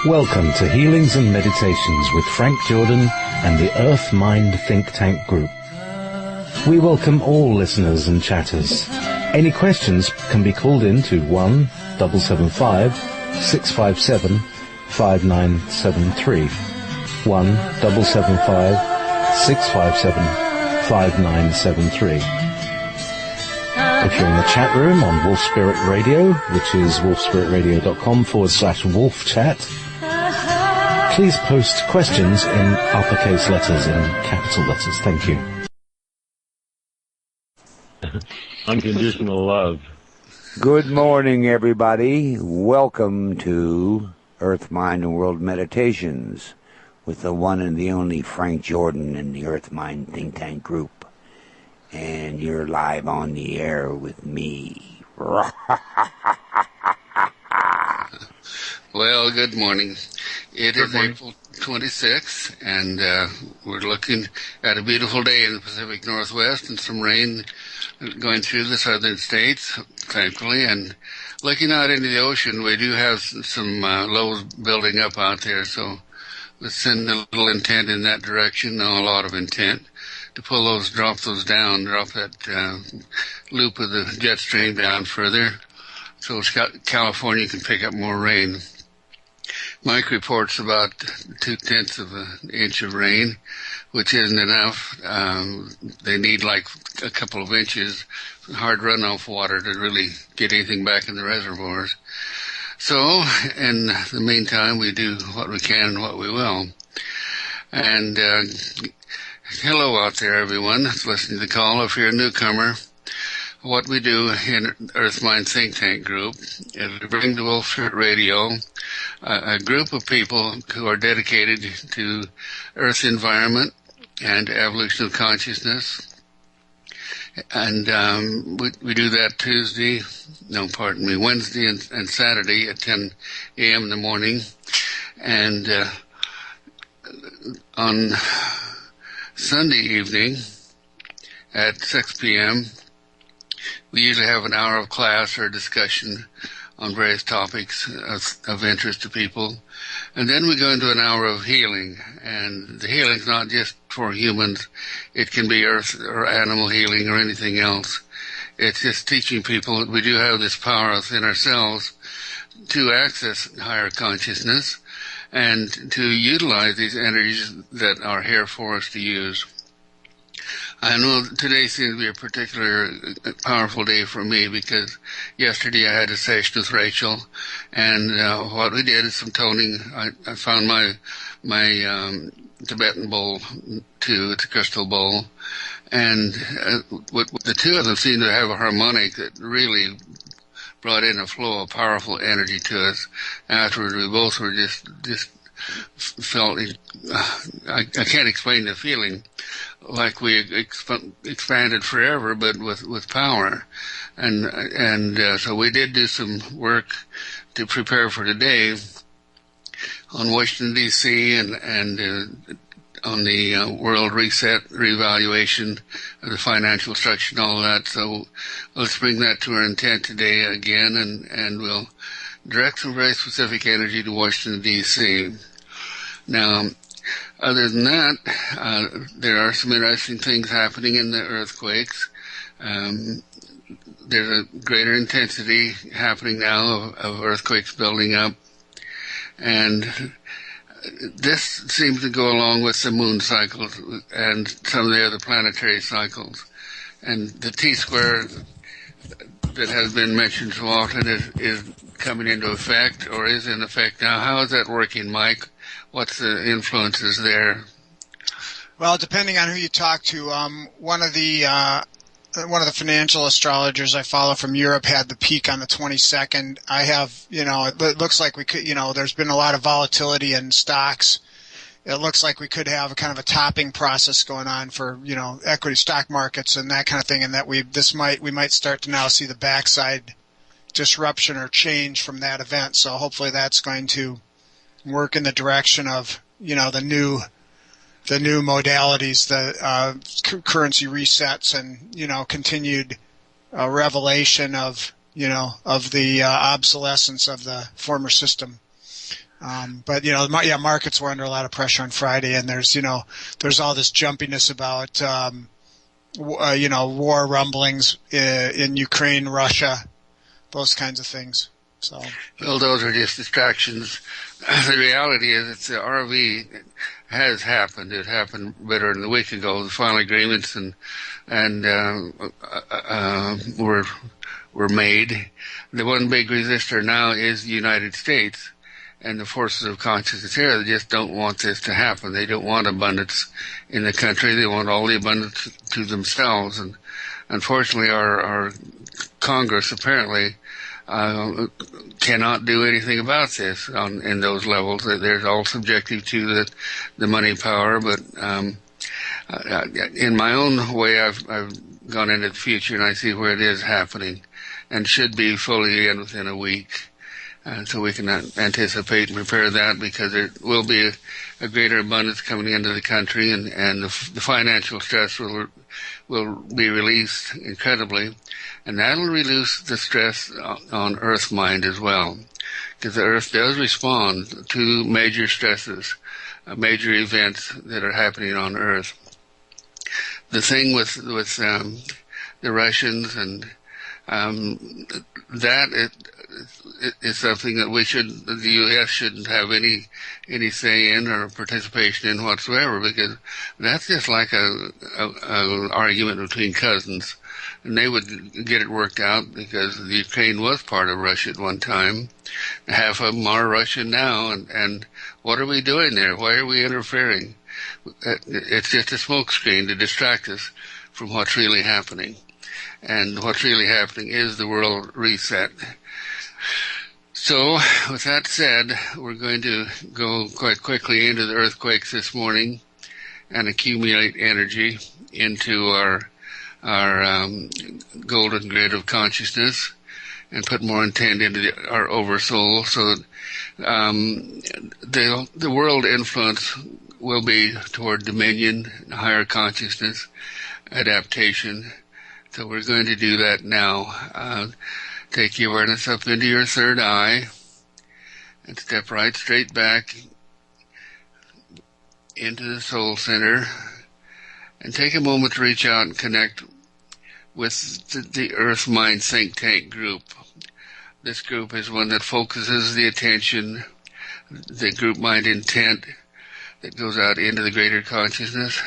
Welcome to Healings and Meditations with Frank Jordan and the Earth Mind Think Tank Group. We welcome all listeners and chatters. Any questions can be called in to 1-775-657-5973. 1-775-657-5973. If you're in the chat room on Wolf Spirit Radio, which is wolfspiritradio.com/wolfchat, please post questions in uppercase letters and capital letters. Thank you. Unconditional love. Good morning, everybody. Welcome to Earth, Mind, and World Meditations with the one and the only Frank Jordan and the Earth, Mind Think Tank Group. And you're live on the air with me. Well, good morning. It is April 26th, and we're looking at a beautiful day in the Pacific Northwest and some rain going through the southern states, thankfully. And looking out into the ocean, we do have some lows building up out there, so let's send a little intent in that direction, a lot of intent, to pull those, drop that loop of the jet stream down further, so California can pick up more rain. Mike reports about 0.2 of an inch of rain, which isn't enough. They need like a couple of inches, hard runoff water to really get anything back in the reservoirs. So, in the meantime, we do what we can and what we will. And hello out there, everyone that's listening to the call. If you're a newcomer, what we do in Earth Mind Think Tank Group is we bring to Wolf Spirit Radio a group of people who are dedicated to Earth environment and evolution of consciousness. And we do that Wednesday and Saturday at 10 a.m. in the morning. And on Sunday evening at 6 p.m., we usually have an hour of class or discussion on various topics of interest to people. And then we go into an hour of healing. And the healing is not just for humans. It can be earth or animal healing or anything else. It's just teaching people that we do have this power within ourselves to access higher consciousness and to utilize these energies that are here for us to use. I know today seems to be a particular powerful day for me because yesterday I had a session with Rachel, and what we did is some toning. I found my Tibetan bowl too. It's a crystal bowl, and the two of them seemed to have a harmonic that really brought in a flow of powerful energy to us. Afterwards, we both were just felt, I can't explain the feeling, like we expanded forever, but with power. And so we did do some work to prepare for today on Washington, D.C. and on the world reset, reevaluation of the financial structure and all that. So let's bring that to our intent today again, and we'll direct some very specific energy to Washington, D.C. Now, other than that, there are some interesting things happening in the earthquakes. There's a greater intensity happening now of earthquakes building up. And this seems to go along with the moon cycles and some of the other planetary cycles. And the T-square that has been mentioned so often is coming into effect, or is in effect now. How is that working, Mike? What's the influences there? Well, depending on who you talk to, one of the financial astrologers I follow from Europe had the peak on the 22nd. I have, it looks like we could, there's been a lot of volatility in stocks. It looks like we could have a kind of a topping process going on for, equity stock markets and that kind of thing, and that we might start to now see the backside disruption or change from that event. So hopefully that's going to work in the direction of, the new modalities, the currency resets, and continued revelation of the obsolescence of the former system. But markets were under a lot of pressure on Friday, and there's all this jumpiness about war rumblings in Ukraine, Russia, those kinds of things. So, well, those are just distractions. The reality is, it's the RV has happened. It happened better than a week ago. The final agreements were made. The one big resistor now is the United States and the forces of consciousness here. They just don't want this to happen. They don't want abundance in the country. They want all the abundance to themselves. And unfortunately, our Congress apparently cannot do anything about this in those levels. They're all subjective to the money power. But in my own way, I've gone into the future, and I see where it is happening, and should be fully in within a week. So we can anticipate and prepare that, because there will be a greater abundance coming into the country, and the financial stress will be released incredibly, and that'll reduce the stress on Earth mind as well, because the Earth does respond to major stresses, major events that are happening on Earth. The thing with the Russians and that is something that the U.S. shouldn't have any say in or participation in whatsoever, because that's just like a argument between cousins, and they would get it worked out, because the Ukraine was part of Russia at one time. Half of them are Russian now, and what are we doing there? Why are we interfering? It's just a smokescreen to distract us from what's really happening. And what's really happening is the world reset. So, with that said, we're going to go quite quickly into the earthquakes this morning and accumulate energy into our golden grid of consciousness, and put more intent into our oversoul, so that the world influence will be toward dominion, higher consciousness, adaptation. So we're going to do that now. Take your awareness up into your third eye and step right straight back into the soul center, and take a moment to reach out and connect with the Earth Mind Think Tank group. This group is one that focuses the attention, the group mind intent that goes out into the greater consciousness.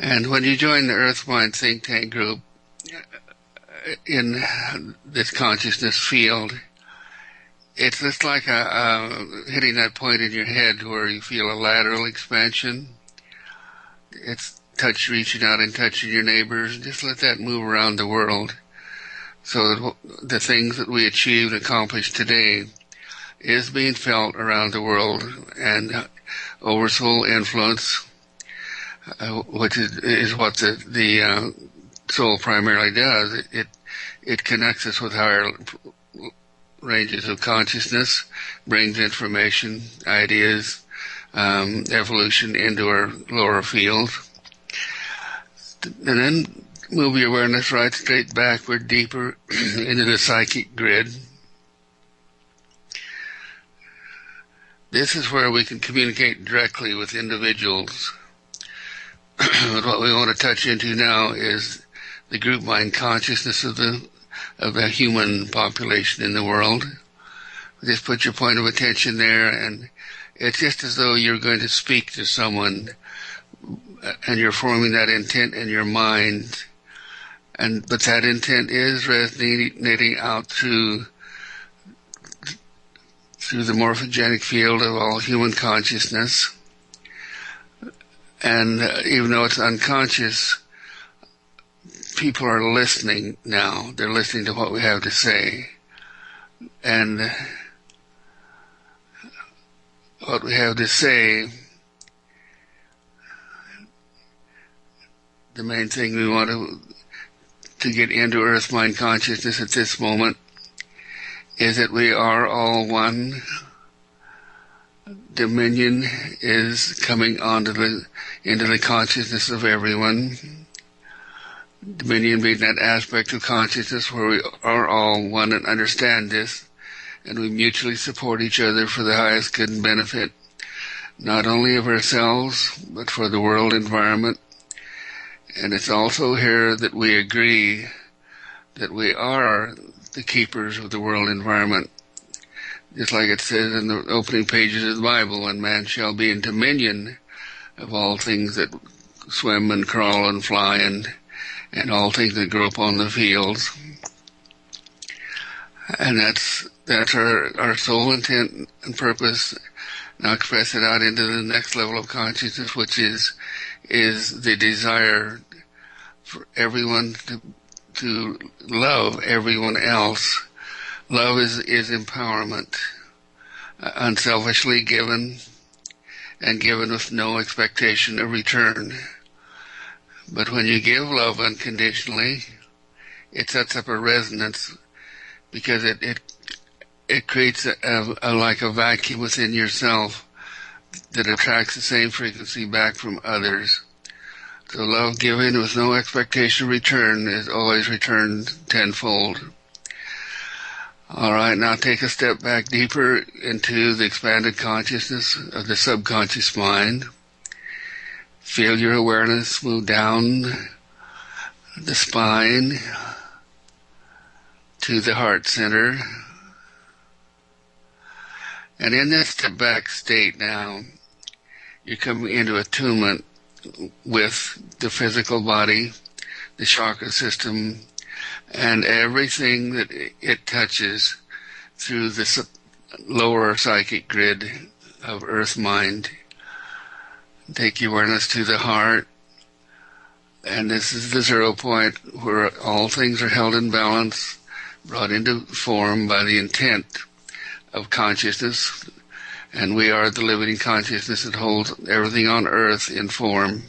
And when you join the Earth Mind Think Tank group in this consciousness field, it's just like hitting that point in your head where you feel a lateral expansion. It's reaching out and touching your neighbors. Just let that move around the world, so that the things that we achieved and accomplished today is being felt around the world. And oversoul influence, which is what the soul primarily does. It connects us with higher ranges of consciousness, brings information, ideas, evolution into our lower fields. And then move your awareness right straight backward, deeper into the psychic grid. This is where we can communicate directly with individuals. But what we want to touch into now is the group mind consciousness of the human population in the world. Just put your point of attention there, and it's just as though you're going to speak to someone, and you're forming that intent in your mind. But that intent is resonating out through the morphogenic field of all human consciousness. And even though it's unconscious, people are listening now. They're listening to what we have to say. And what we have to say, the main thing we want to get into Earth Mind consciousness at this moment is that we are all one. Dominion is coming into the consciousness of everyone. Dominion being that aspect of consciousness where we are all one and understand this, and we mutually support each other for the highest good and benefit, not only of ourselves, but for the world environment. And it's also here that we agree that we are the keepers of the world environment. Just like it says in the opening pages of the Bible, and man shall be in dominion of all things that swim and crawl and fly and all things that grow up on the fields. And that's our sole intent and purpose. Now express it out into the next level of consciousness, which is the desire for everyone to love everyone else. Love is empowerment, unselfishly given, and given with no expectation of return. But when you give love unconditionally, it sets up a resonance, because it creates like a vacuum within yourself that attracts the same frequency back from others. So love given with no expectation of return is always returned tenfold. All right, now take a step back deeper into the expanded consciousness of the subconscious mind. Feel your awareness move down the spine to the heart center. And in this step back state now, you're coming into attunement with the physical body, the chakra system, and everything that it touches through the lower psychic grid of earth mind. Take your awareness to the heart, and this is the 0 point where all things are held in balance, brought into form by the intent of consciousness, and we are the living consciousness that holds everything on earth in form.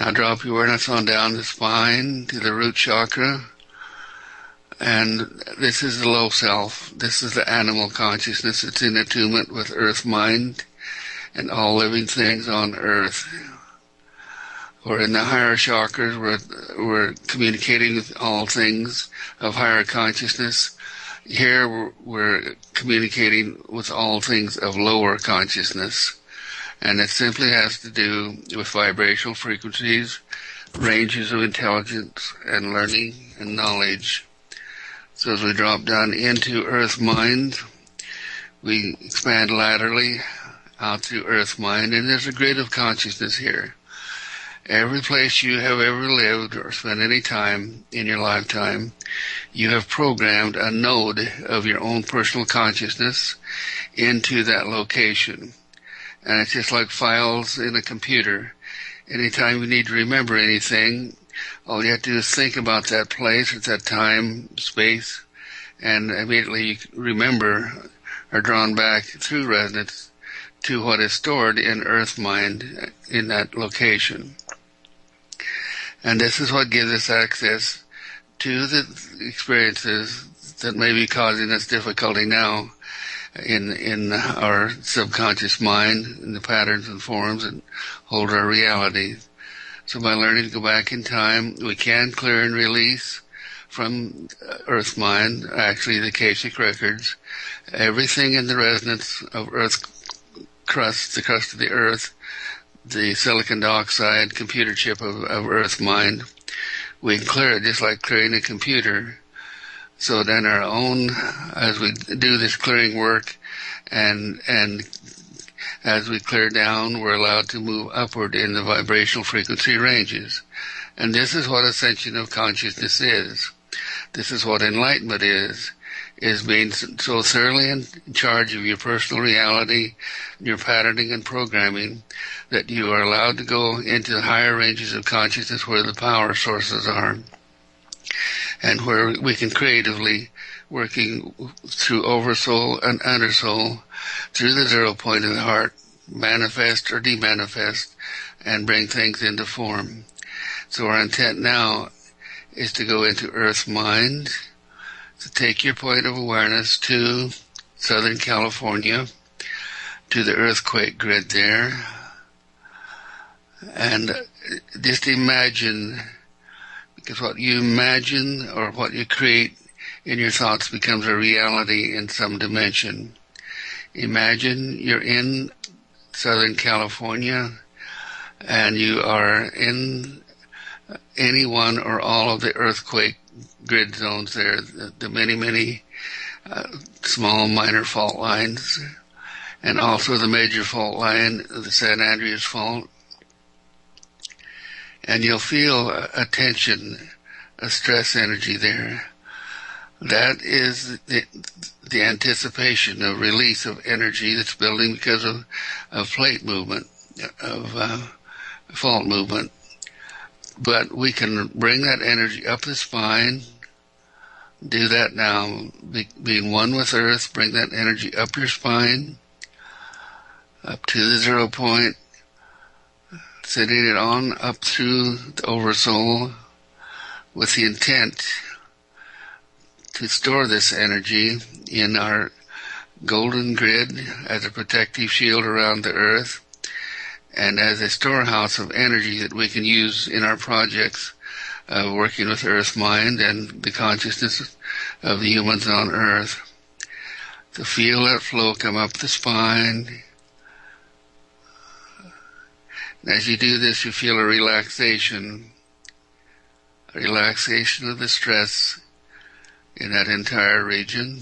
Now drop your awareness on down the spine to the root chakra, and this is the low self. This is the animal consciousness that's in attunement with earth mind and all living things on earth. Or in the higher chakras, we're communicating with all things of higher consciousness. Here we're communicating with all things of lower consciousness. And it simply has to do with vibrational frequencies, ranges of intelligence and learning and knowledge. So as we drop down into earth mind, we expand laterally out through earth mind, and there's a grid of consciousness here. Every place you have ever lived or spent any time in your lifetime, you have programmed a node of your own personal consciousness into that location. And it's just like files in a computer. Anytime you need to remember anything, all you have to do is think about that place at that time, space, and immediately you remember or drawn back through resonance to what is stored in earth mind in that location. And this is what gives us access to the experiences that may be causing us difficulty now in our subconscious mind, in the patterns and forms that hold our reality. So by learning to go back in time, we can clear and release from earth mind, actually the Akashic records, everything in the resonance of earth crust, the crust of the earth, the silicon dioxide computer chip of earth mind. We can clear it just like clearing a computer. So then our own, as we do this clearing work and as we clear down, we're allowed to move upward in the vibrational frequency ranges. And this is what ascension of consciousness is. This is what enlightenment is being so thoroughly in charge of your personal reality, your patterning and programming, that you are allowed to go into higher ranges of consciousness where the power sources are, and where we can creatively, working through oversoul and undersoul, through the 0 point of the heart, manifest or demanifest, and bring things into form. So our intent now is to go into earth mind, to take your point of awareness to Southern California, to the earthquake grid there, and just imagine, because what you imagine or what you create in your thoughts becomes a reality in some dimension. Imagine you're in Southern California and you are in any one or all of the earthquake grid zones there, the many small minor fault lines, and also the major fault line, the San Andreas Fault. And you'll feel a tension, a stress energy there. That is the anticipation of release of energy that's building because of plate movement, of fault movement. But we can bring that energy up the spine. Do that now. Being one with Earth, bring that energy up your spine, up to the 0 point, sending it on up through the oversoul with the intent to store this energy in our golden grid as a protective shield around the Earth and as a storehouse of energy that we can use in our projects, working with Earth Mind and the consciousness of the humans on Earth. To feel that flow come up the spine. And as you do this, you feel a relaxation of the stress in that entire region.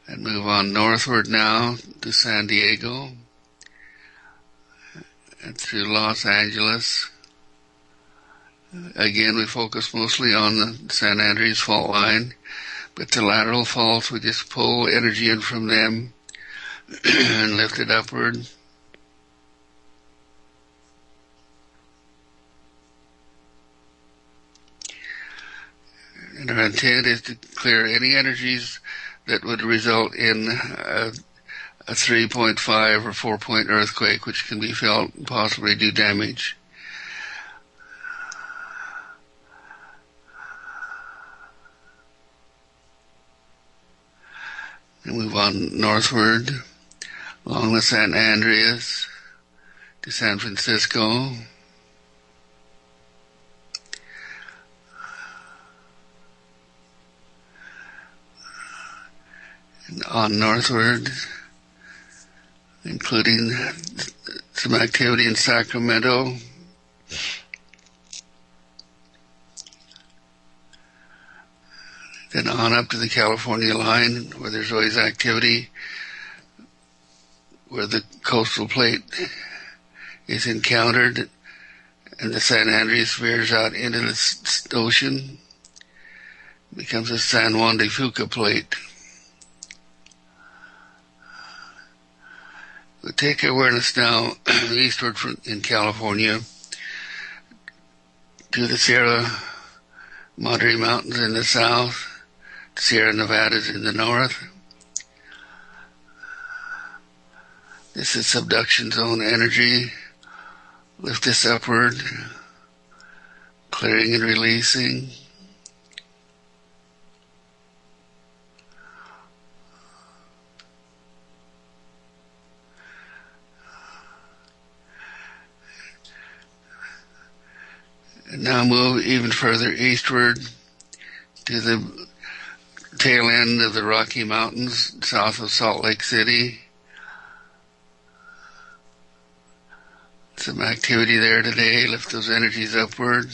And move on northward now to San Diego and through Los Angeles. Again, we focus mostly on the San Andreas Fault line, but the lateral faults, we just pull energy in from them and lift it upward. And our intent is to clear any energies that would result in a 3.5 or 4 point earthquake, which can be felt and possibly do damage. And move on northward along the San Andreas to San Francisco. And on northward, including some activity in Sacramento. Then on up to the California line, where there's always activity, where the coastal plate is encountered and the San Andreas veers out into the ocean, becomes a San Juan de Fuca plate. We take awareness now eastward in California to the Sierra Madre Mountains in the south, Sierra Nevadas in the north. This is subduction zone energy. Lift this upward, clearing and releasing. And now move even further eastward to the tail end of the Rocky Mountains, south of Salt Lake City. Some activity there today. Lift those energies upward.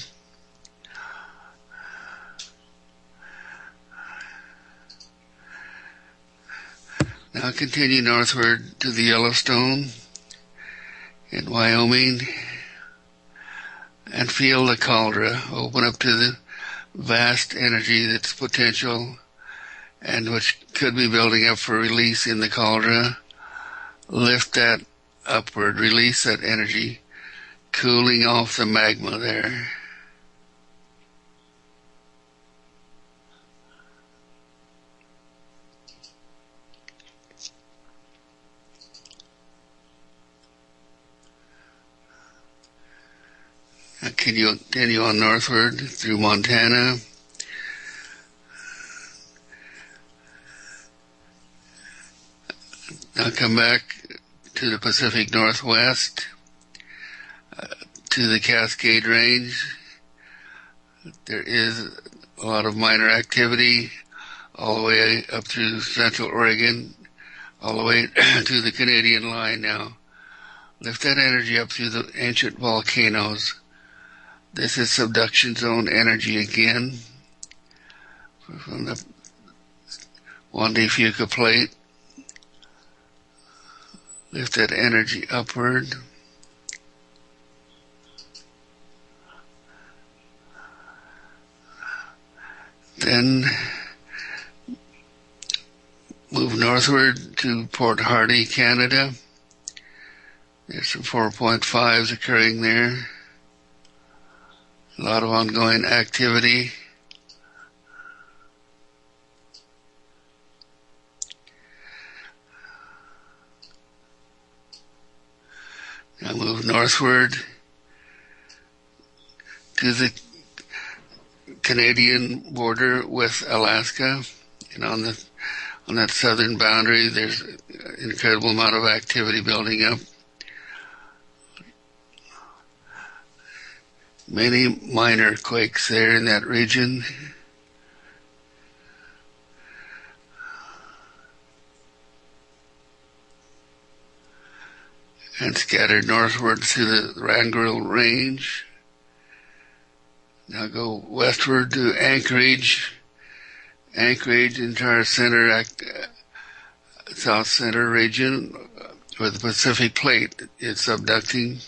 Now continue northward to the Yellowstone in Wyoming and feel the cauldron open up to the vast energy that's potential and which could be building up for release in the cauldron. Lift that upward, release that energy, cooling off the magma there. And continue on northward through Montana. Now come back to the Pacific Northwest, to the Cascade Range. There is a lot of minor activity all the way up through Central Oregon, all the way to the Canadian line now. Lift that energy up through the ancient volcanoes. This is subduction zone energy again from the Juan de Fuca plate. Lift that energy upward. Then move northward to Port Hardy, Canada. There's some 4.5s occurring there. A lot of ongoing activity. Now move northward to the Canadian border with Alaska, and on that southern boundary there's an incredible amount of activity building up. Many minor quakes there in that region. And scattered northward through the Wrangell Range. Now go westward to Anchorage. Anchorage into our center, south center region, where the Pacific Plate is subducting.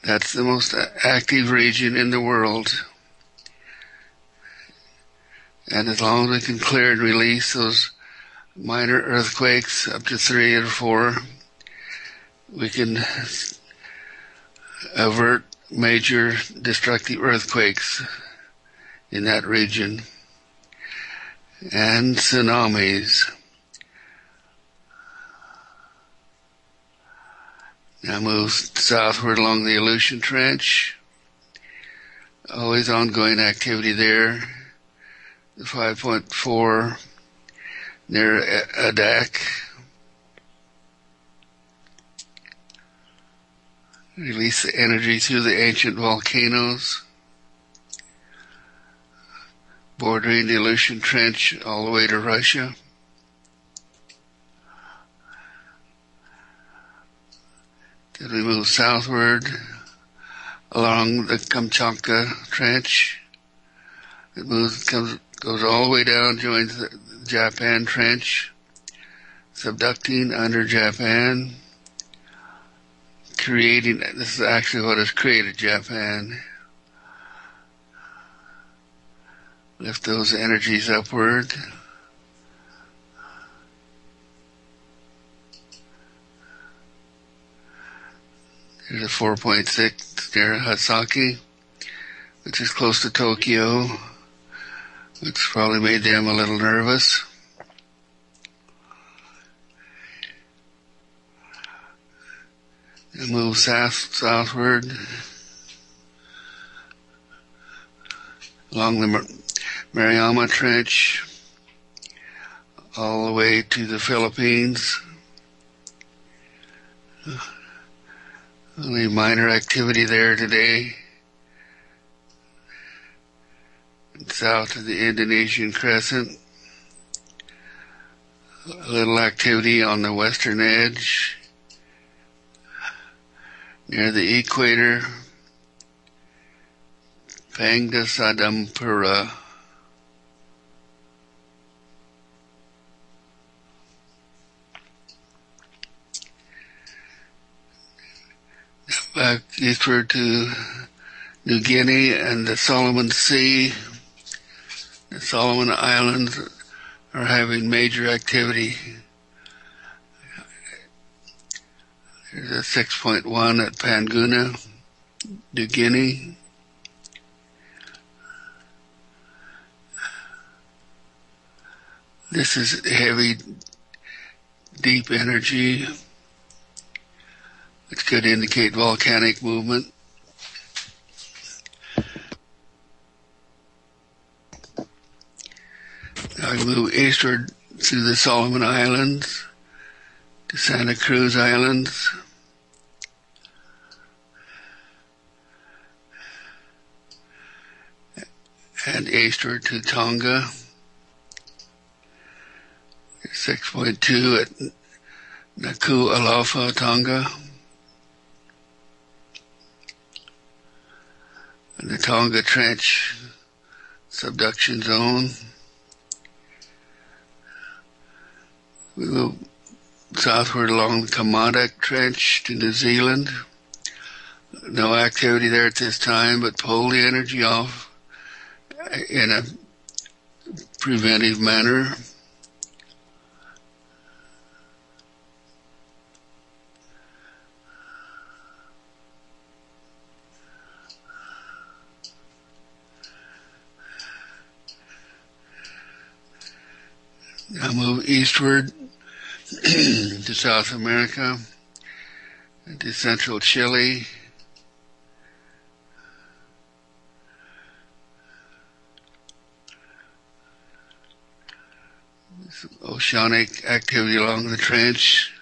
That's the most active region in the world. And as long as we can clear and release those minor earthquakes up to 3 or 4, we can avert major destructive earthquakes in that region and tsunamis. Now move southward along the Aleutian Trench. Always ongoing activity there. The 5.4 near Adak. Release the energy through the ancient volcanoes, bordering the Aleutian Trench all the way to Russia. Then we move southward along the Kamchatka Trench. It goes all the way down, joins the Japan Trench, subducting under Japan, creating, this is actually what has created Japan. Lift those energies upward. There's a 4.6 near Hasaki, which is close to Tokyo, which probably made them a little nervous. And move southward along the Mariana Trench all the way to the Philippines. Only minor activity there today. South of the Indonesian Crescent. A little activity on the western edge. Near the equator. Pangda Sadampura. Back eastward to New Guinea and the Solomon Sea. The Solomon Islands are having major activity. There's a 6.1 at Panguna, New Guinea. This is heavy, deep energy, which could indicate volcanic movement. Now we We move eastward through the Solomon Islands to Santa Cruz Islands. And eastward to Tonga. 6.2 at Nuku'alofa, Tonga. And the Tonga Trench subduction zone. We move southward along the Kermadec Trench to New Zealand. No activity there at this time, but pull the energy off in a preventive manner. Now move eastward to South America, to central Chile, some oceanic activity along the trench,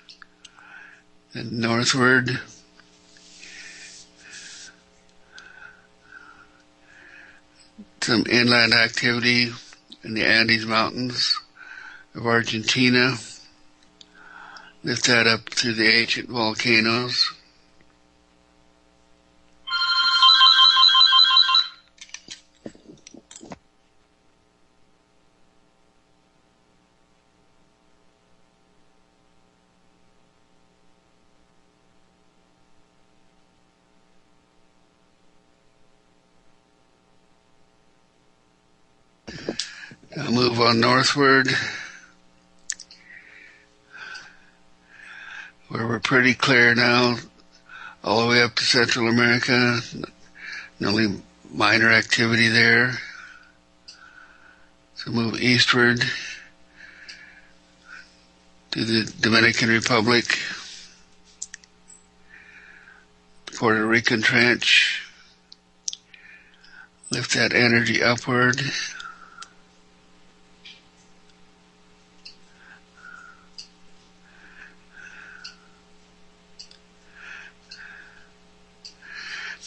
and northward some inland activity in the Andes Mountains of Argentina. Lift that up through the ancient volcanoes. Now move on northward, where we're pretty clear now, all the way up to Central America. Only minor activity there. So move eastward to the Dominican Republic, Puerto Rican Trench. Lift that energy upward.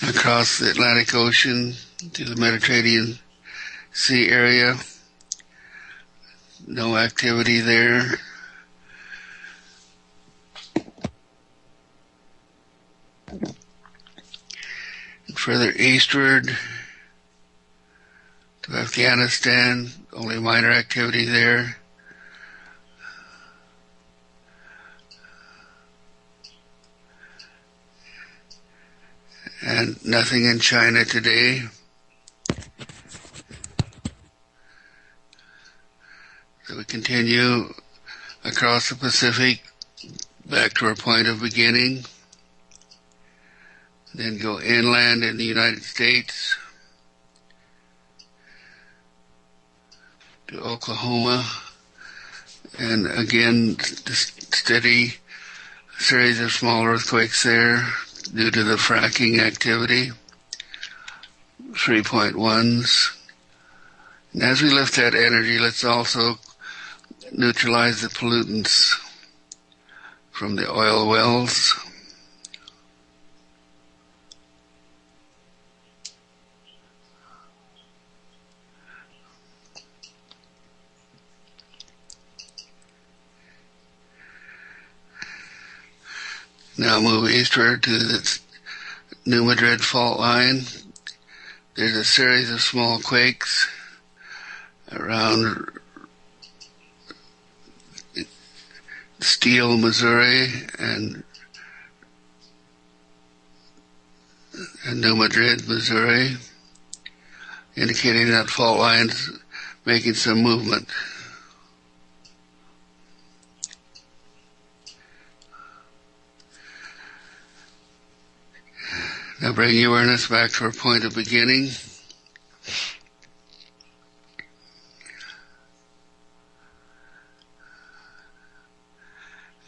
Across the Atlantic Ocean to the Mediterranean Sea area. No activity there. And further eastward to Afghanistan, only minor activity there. And nothing in China today. So we continue across the Pacific back to our point of beginning. Then go inland in the United States to Oklahoma. And again, just steady series of small earthquakes there due to the fracking activity, 3.1s. And as we lift that energy, let's also neutralize the pollutants from the oil wells. Now move eastward to the New Madrid fault line. There's a series of small quakes around Steele, Missouri, and New Madrid, Missouri, indicating that fault line's making some movement. Now bring your awareness back to our point of beginning.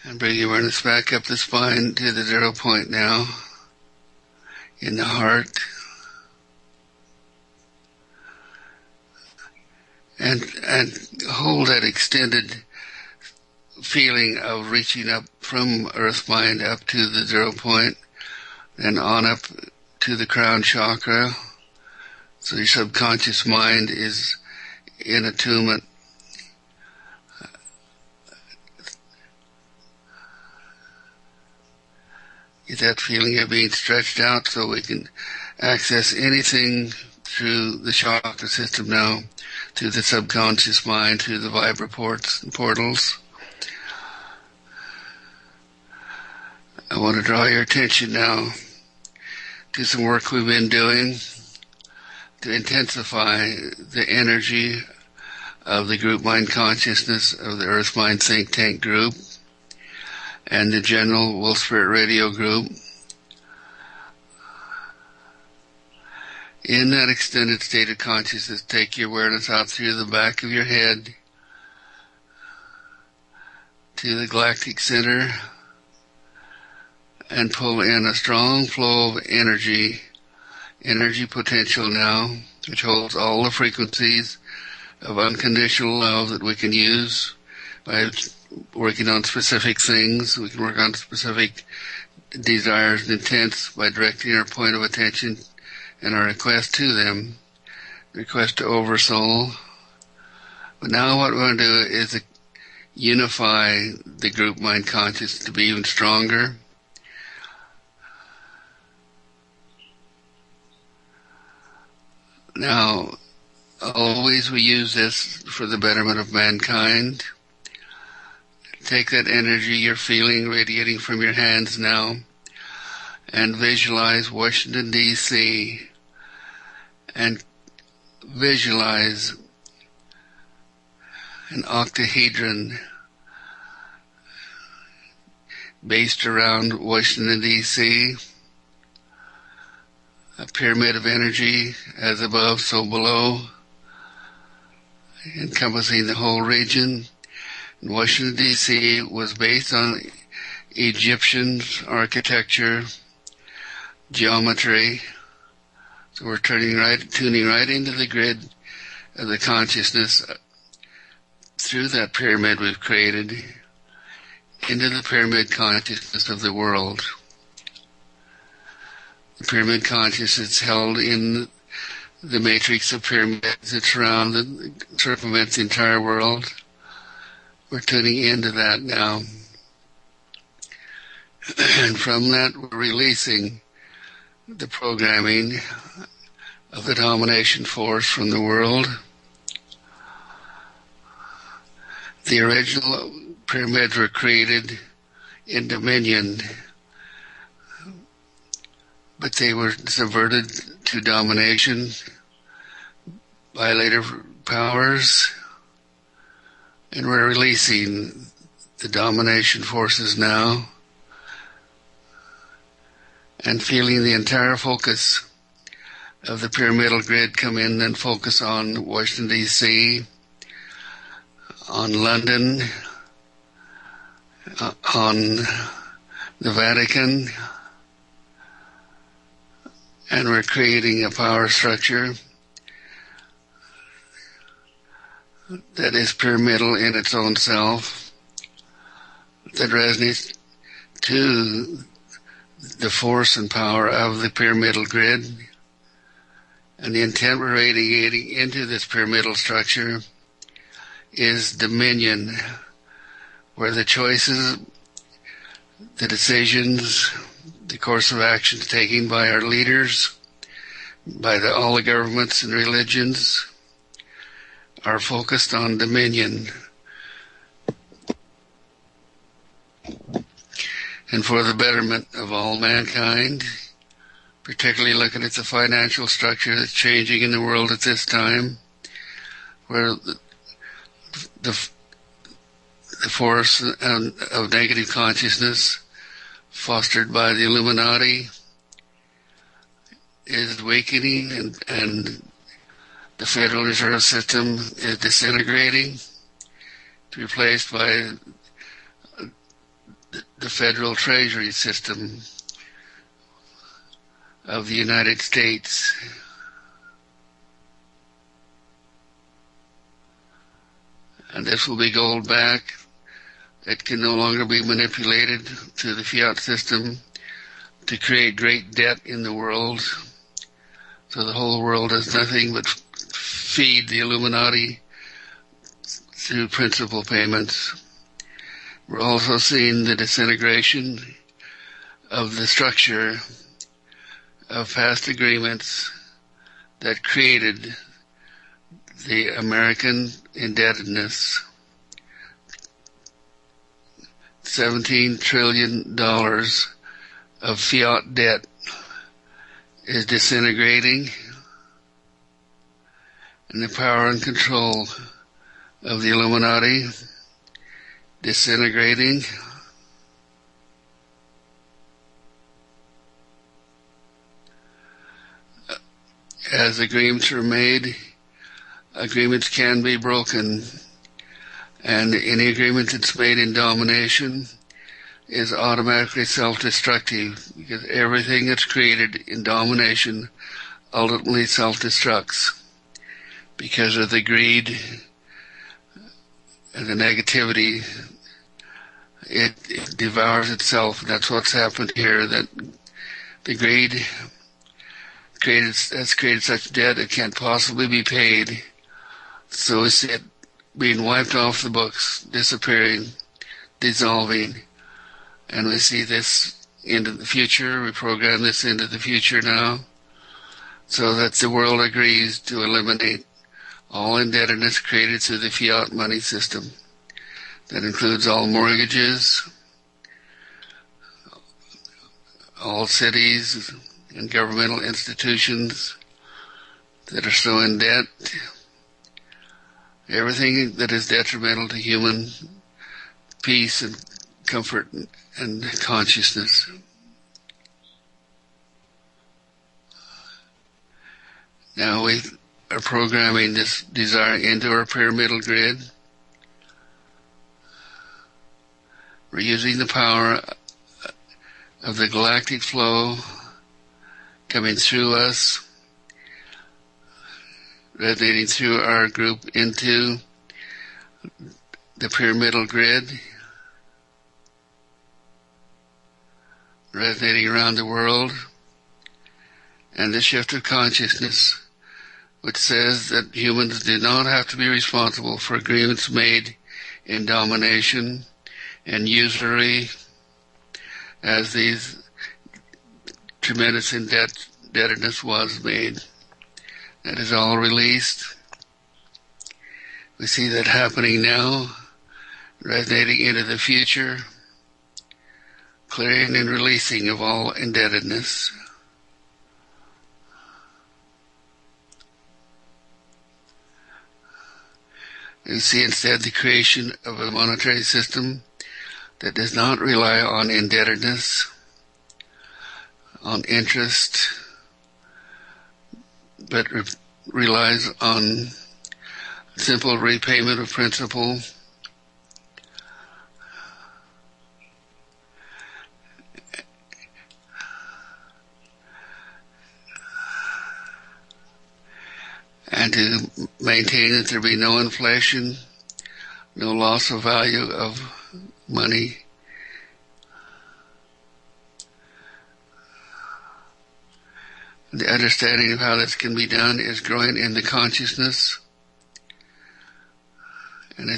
And bring your awareness back up the spine to the 0 point now, in the heart. and hold that extended feeling of reaching up from earth mind up to the 0 point and on up to the crown chakra. So your subconscious mind is in attunement. Get that feeling of being stretched out so we can access anything through the chakra system now, through the subconscious mind, through the vibraports and portals. I want to draw your attention now to some work we've been doing to intensify the energy of the group mind consciousness of the Earth Mind Think Tank group and the general Wolf Spirit Radio group. In that extended state of consciousness, take your awareness out through the back of your head to the galactic center and pull in a strong flow of energy potential now, which holds all the frequencies of unconditional love that we can use by working on specific things. We can work on specific desires and intents by directing our point of attention and our request to them, request to Oversoul. But now what we want to do is unify the group mind consciousness to be even stronger. Now, always we use this for the betterment of mankind. Take that energy you're feeling radiating from your hands now and visualize Washington, D.C. and visualize an octahedron based around Washington, D.C., a pyramid of energy as above, so below, encompassing the whole region. And Washington, D.C. was based on Egyptian architecture, geometry. So we're tuning right into the grid of the consciousness through that pyramid we've created into the pyramid consciousness of the world. The pyramid consciousness held in the matrix of pyramids that circumvents the entire world. We're tuning into that now. And from that, we're releasing the programming of the domination force from the world. The original pyramids were created in dominion, but they were subverted to domination by later powers, and we're releasing the domination forces now and feeling the entire focus of the pyramidal grid come in and focus on Washington, D.C., on London, on the Vatican, and we're creating a power structure that is pyramidal in its own self, that resonates to the force and power of the pyramidal grid. And the intent we're radiating into this pyramidal structure is dominion, where the choices, the decisions, the course of actions taken by our leaders, by all the governments and religions, are focused on dominion. And for the betterment of all mankind, particularly looking at the financial structure that's changing in the world at this time, where the force of negative consciousness fostered by the Illuminati is weakening, and the Federal Reserve System is disintegrating, to be replaced by the Federal Treasury System of the United States. And this will be gold back. It can no longer be manipulated through the fiat system to create great debt in the world. So the whole world does nothing but feed the Illuminati through principal payments. We're also seeing the disintegration of the structure of past agreements that created the American indebtedness. $17 trillion of fiat debt is disintegrating, and the power and control of the Illuminati disintegrating. As agreements are made, agreements can be broken, and any agreement that's made in domination is automatically self-destructive, because everything that's created in domination ultimately self-destructs because of the greed and the negativity. It devours itself. That's what's happened here, that the greed has created such debt it can't possibly be paid. So we see it being wiped off the books, disappearing, dissolving. And we see this into the future. We program this into the future now, so that the world agrees to eliminate all indebtedness created through the fiat money system. That includes all mortgages, all cities and governmental institutions that are so in debt, everything that is detrimental to human peace and comfort and consciousness. Now we are programming this desire into our pyramidal grid. We're using the power of the galactic flow coming through us, resonating through our group into the pyramidal grid, resonating around the world, and the shift of consciousness, which says that humans do not have to be responsible for agreements made in domination and usury, as these tremendous indebtedness was made. That is all released. We see that happening now, resonating into the future, clearing and releasing of all indebtedness. We see instead the creation of a monetary system that does not rely on indebtedness, on interest, but relies on simple repayment of principal. And to maintain that there be no inflation, no loss of value of money. The understanding of how this can be done is growing in the consciousness, and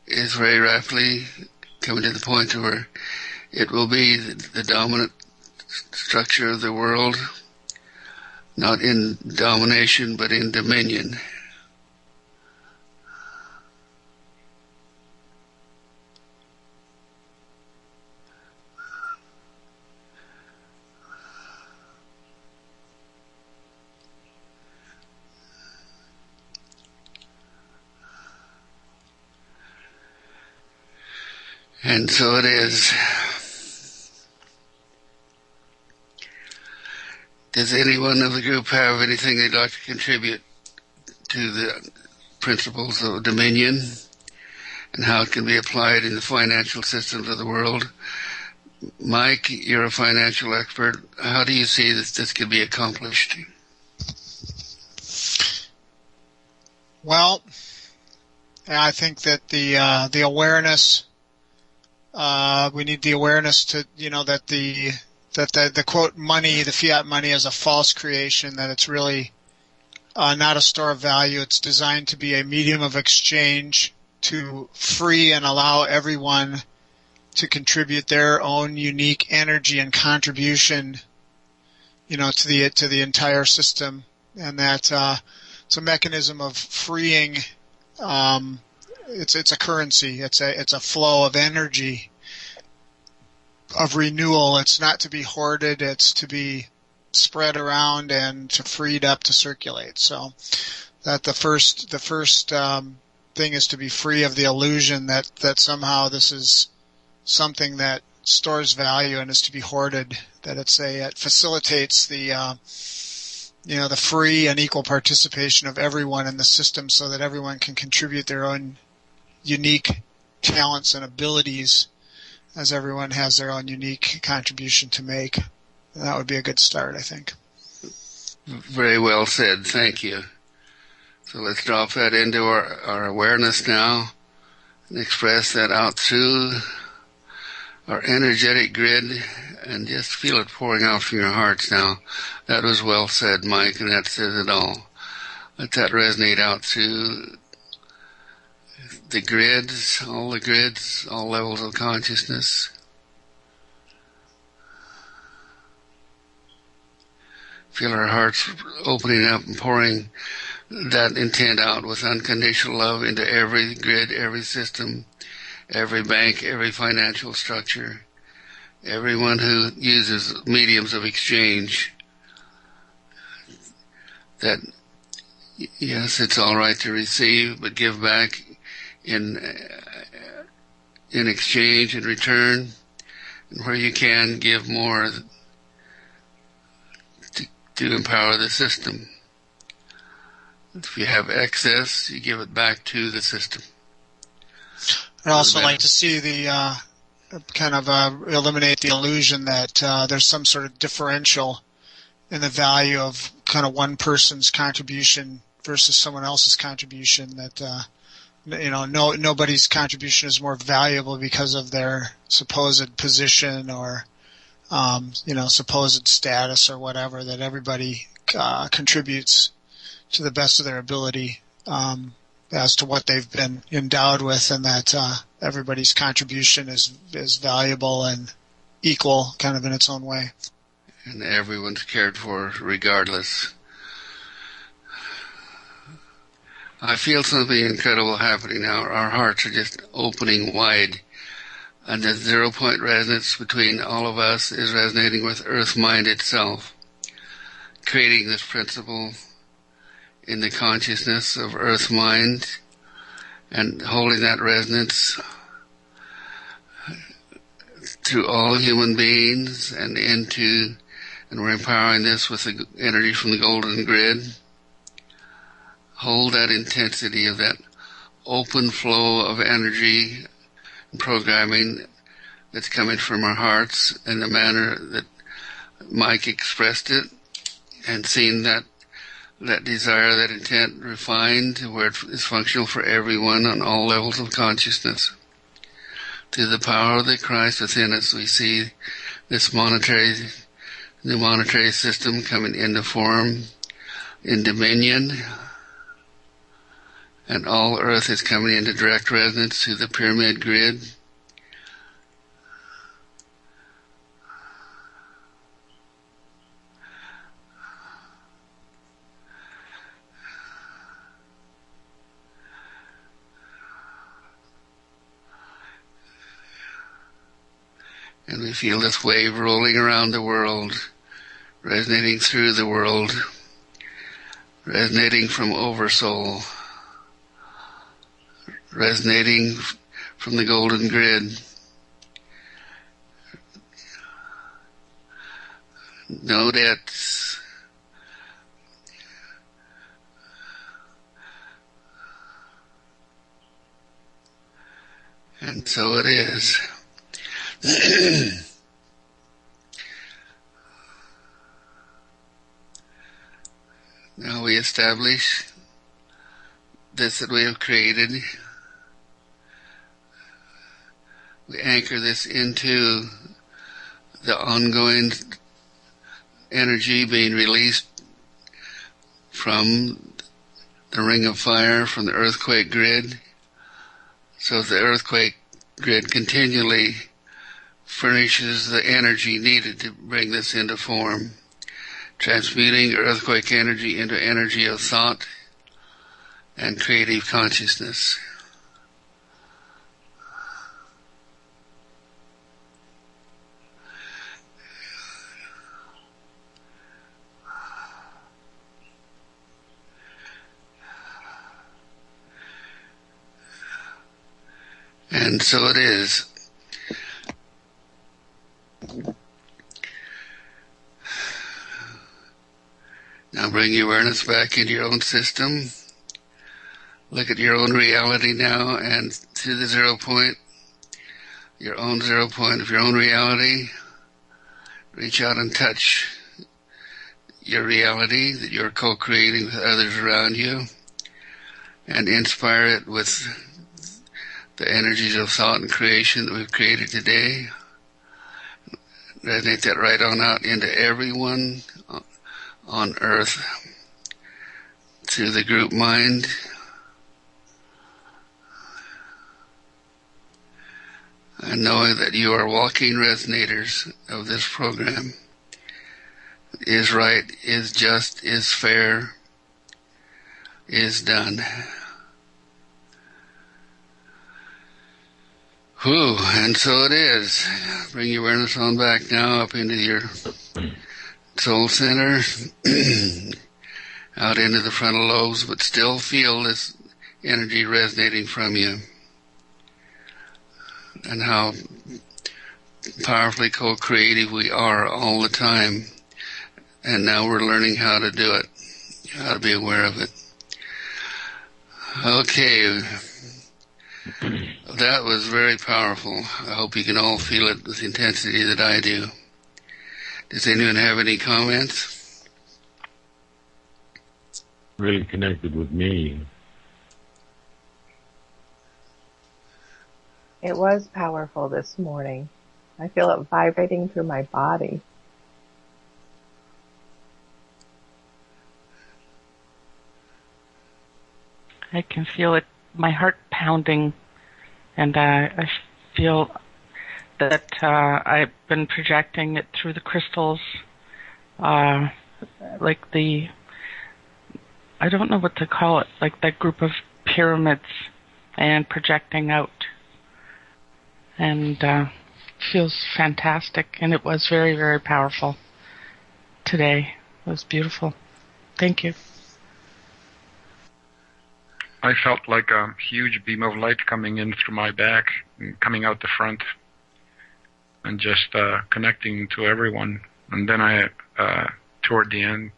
is very rapidly coming to the point where it will be the dominant structure of the world, not in domination but in dominion. And so it is. Does anyone of the group have anything they'd like to contribute to the principles of dominion and how it can be applied in the financial systems of the world? Mike, you're a financial expert. How do you see that this could be accomplished? Well, And I think that the awareness, we need the awareness to, that the quote money, the fiat money, is a false creation, that it's really not a store of value. It's designed to be a medium of exchange to free and allow everyone to contribute their own unique energy and contribution, to the entire system, and that it's a mechanism of freeing. It's a currency. It's a flow of energy, of renewal. It's not to be hoarded. It's to be spread around and to freed up to circulate. So that the first thing is to be free of the illusion that somehow this is something that stores value and is to be hoarded. That it facilitates the the free and equal participation of everyone in the system, so that everyone can contribute their own unique talents and abilities, as everyone has their own unique contribution to make. And that would be a good start, I think. Very well said. Thank you. So let's drop that into our awareness now and express that out through our energetic grid, and just feel it pouring out from your hearts now. That was well said, Mike, and that says it all. Let that resonate out through the grids, all levels of consciousness. Feel our hearts opening up and pouring that intent out with unconditional love into every grid, every system, every bank, every financial structure, everyone who uses mediums of exchange. That, yes, it's all right to receive, but give back in exchange, in return, and where you can, give more to empower the system. If you have excess, you give it back to the system. I'd also like to see the eliminate the illusion that there's some sort of differential in the value of kind of one person's contribution versus someone else's contribution. That nobody's contribution is more valuable because of their supposed position or supposed status or whatever. That everybody contributes to the best of their ability as to what they've been endowed with, and that everybody's contribution is valuable and equal, kind of in its own way. And everyone's cared for regardless. I feel something incredible happening now. Our hearts are just opening wide, and the 0 point resonance between all of us is resonating with Earth Mind itself, creating this principle in the consciousness of Earth Mind, and holding that resonance to all human beings and we're empowering this with the energy from the golden grid. Hold that intensity of that open flow of energy and programming that's coming from our hearts in the manner that Mike expressed it, and seeing that desire, that intent refined to where it is functional for everyone on all levels of consciousness. Through the power of the Christ within us, we see this new monetary system coming into form, in dominion, and all Earth is coming into direct resonance to the pyramid grid. And we feel this wave rolling around the world, resonating through the world, resonating from Oversoul, resonating from the golden grid. No debts. And so it is. Now we establish this that we have created we anchor this into the ongoing energy being released from the ring of fire, from the earthquake grid. So the earthquake grid continually furnishes the energy needed to bring this into form, transmuting earthquake energy into energy of thought and creative consciousness. And so it is. Now bring your awareness back into your own system. Look at your own reality now and to the 0 point, your own 0 point of your own reality. Reach out and touch your reality that you're co-creating with others around you and inspire it with the energies of thought and creation that we've created today. Resonate that right on out into everyone on earth through the group mind. And knowing that you are walking resonators of this program. Is right, is just, is fair, is done. Whew, and so it is. Bring your awareness on back now up into your soul center, out into the frontal lobes, but still feel this energy resonating from you. And how powerfully co-creative we are all the time. And now we're learning how to do it, how to be aware of it. Okay. That was very powerful. I hope you can all feel it with the intensity that I do. Does anyone have any comments? Really connected with me. It was powerful this morning. I feel it vibrating through my body. I can feel it, my heart pounding, and I feel that I've been projecting it through the crystals, like I don't know what to call it, like that group of pyramids, and projecting out. And feels fantastic, and it was very, very powerful today. It was beautiful. Thank you. I felt like a huge beam of light coming in through my back, and coming out the front, and just connecting to everyone. And then toward the end,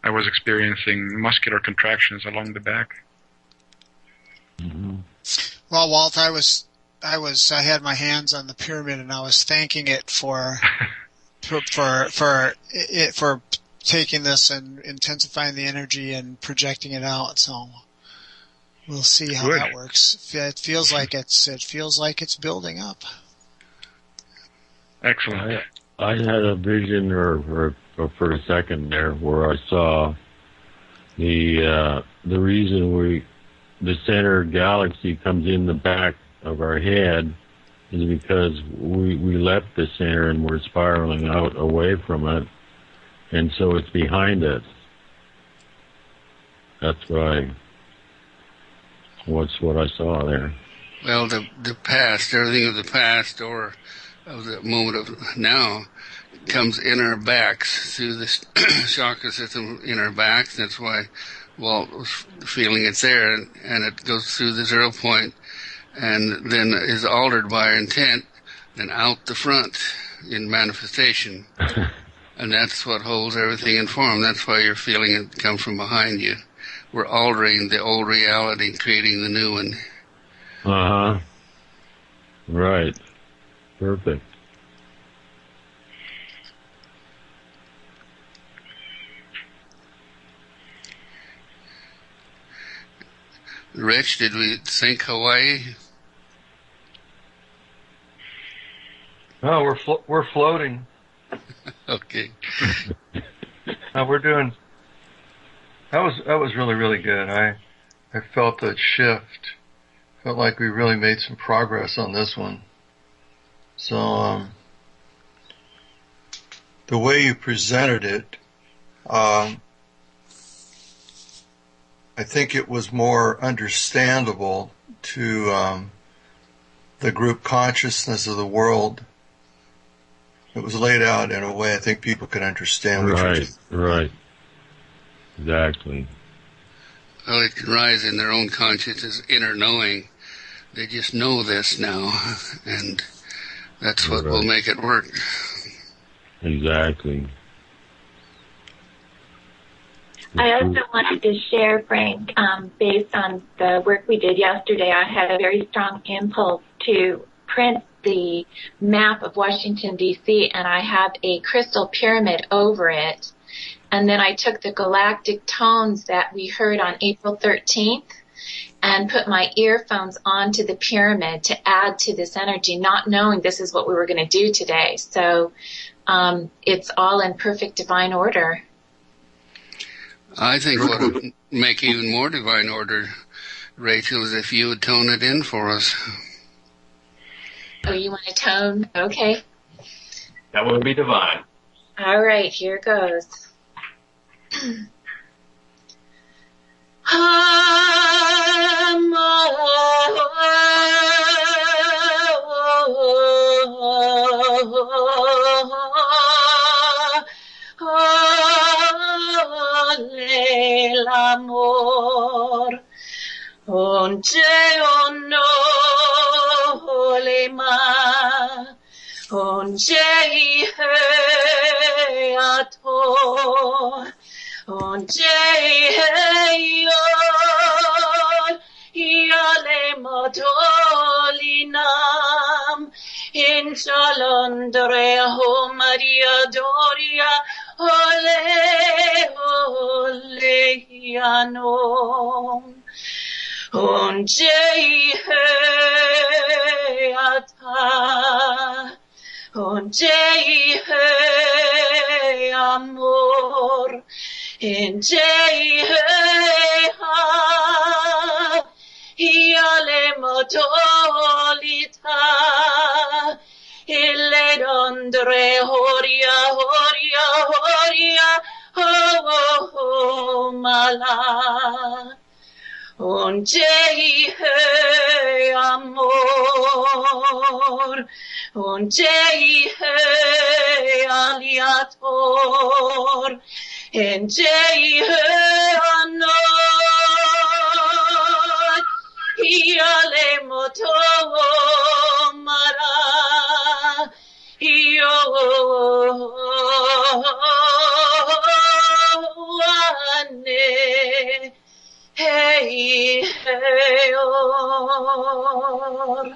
I was experiencing muscular contractions along the back. Mm-hmm. Well, Walt, I had my hands on the pyramid, and I was thanking it for taking this and intensifying the energy and projecting it out. So we'll see how that works. It feels like it's building up. Excellent. I had a vision, or for a second there, where I saw the reason the center galaxy comes in the back of our head is because we left the center and we're spiraling out away from it, and so it's behind us. That's what I saw there. Well, the past, everything of the past or of the moment of now comes in our backs through the chakra system in our backs. That's why Walt was feeling it's there, and it goes through the 0 point and then is altered by our intent, then out the front in manifestation. And that's what holds everything in form. That's why you're feeling it come from behind you. We're altering the old reality, creating the new one. Uh-huh. Right. Perfect. Rich, did we think Hawaii? Oh, we're floating. Okay. We're doing. That was really, really good. I felt that shift. Felt like we really made some progress on this one. So the way you presented it, I think it was more understandable to the group consciousness of the world. It was laid out in a way I think people could understand. Right. Exactly. Well, it can rise in their own consciousness, inner knowing. They just know this now, and that's what will make it work. Exactly. I also wanted to share, Frank, based on the work we did yesterday, I had a very strong impulse to print the map of Washington, D.C., and I have a crystal pyramid over it. And then I took the galactic tones that we heard on April 13th and put my earphones onto the pyramid to add to this energy, not knowing this is what we were going to do today. So it's all in perfect divine order. I think what would make even more divine order, Rachel, is if you would tone it in for us. Oh, you want to tone? Okay. That would be divine. All right, here goes. L'amor once ono lema once ato once iale motolinam in Chalondre ho Maria Doria ole ole anon once ata once amor once iale motolita ille dondre horia horia horia oh mala once amor once aliator once anor iale moto mara io ane hey or.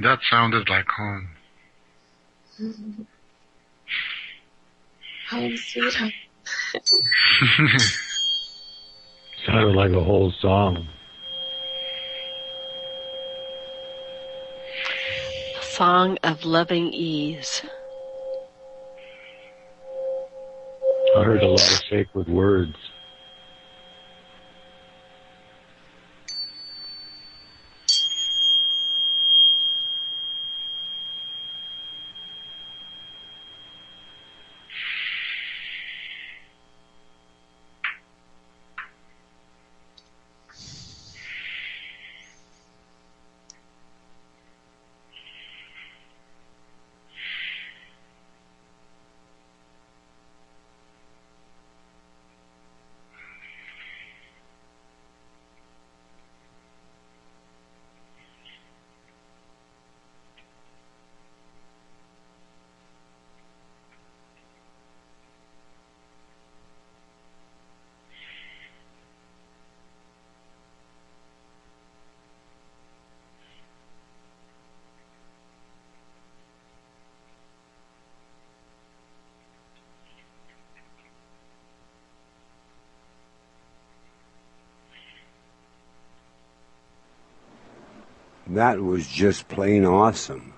That sounded like home. Home sweet home. Sounded like a whole song. A song of loving ease. I heard a lot of sacred words. That was just plain awesome.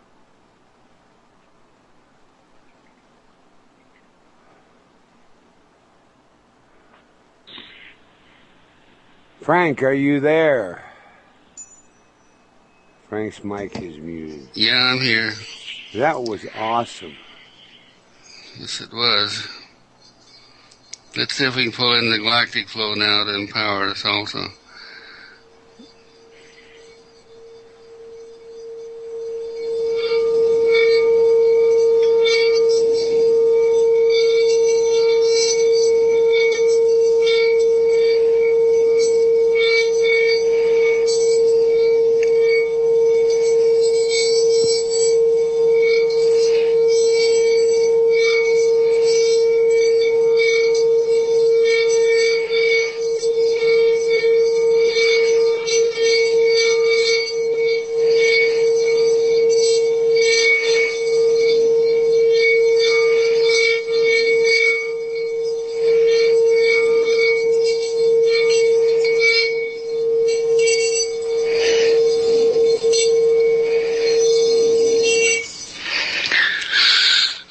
Frank, are you there? Frank's mic is muted. Yeah, I'm here. That was awesome. Yes, it was. Let's see if we can pull in the galactic flow now to empower us also.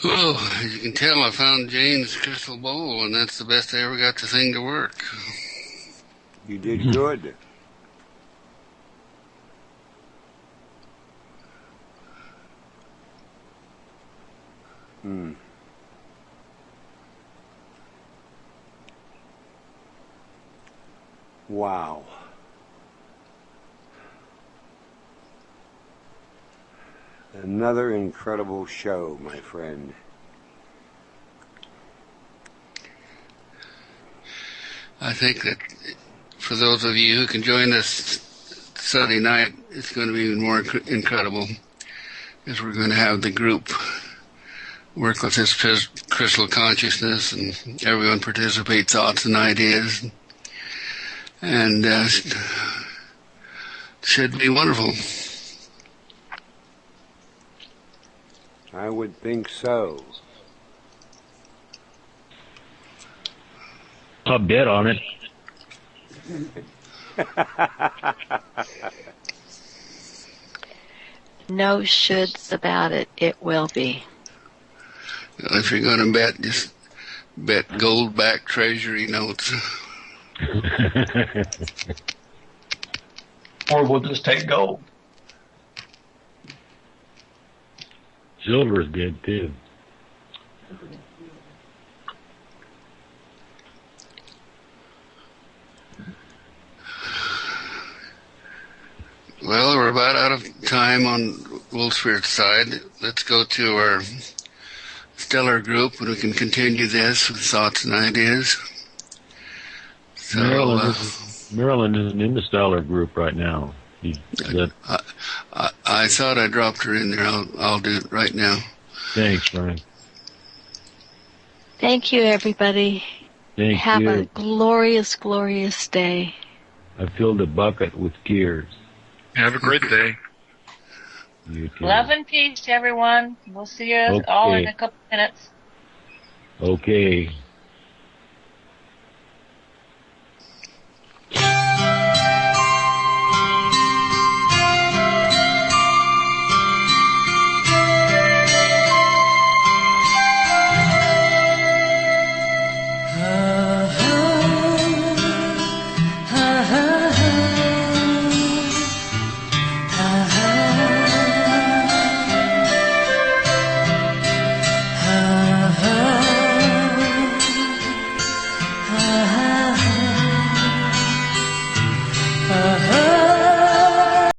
Well, as you can tell, I found Jane's crystal bowl, and that's the best I ever got the thing to work. You did good. Wow. Another incredible show, my friend. I think that for those of you who can join us Sunday night, it's going to be even more incredible, because we're going to have the group work with this crystal consciousness, and everyone participate thoughts and ideas, and should be wonderful. I would think so. I'll bet on it. No shoulds about it. It will be. If you're going to bet, just bet gold-backed treasury notes. Or we'll just take gold. Silver's good too. Well, we're about out of time on Wolf Spirit's side. Let's go to our stellar group, and we can continue this with thoughts and ideas. So, Marilyn isn't in the stellar group right now. I thought I dropped her in there. I'll do it right now. Thanks, Frank. Thank you, everybody. Have a glorious, glorious day. I filled a bucket with tears. Have a great day. You too. Love and peace to everyone. We'll see you all in a couple minutes. Okay.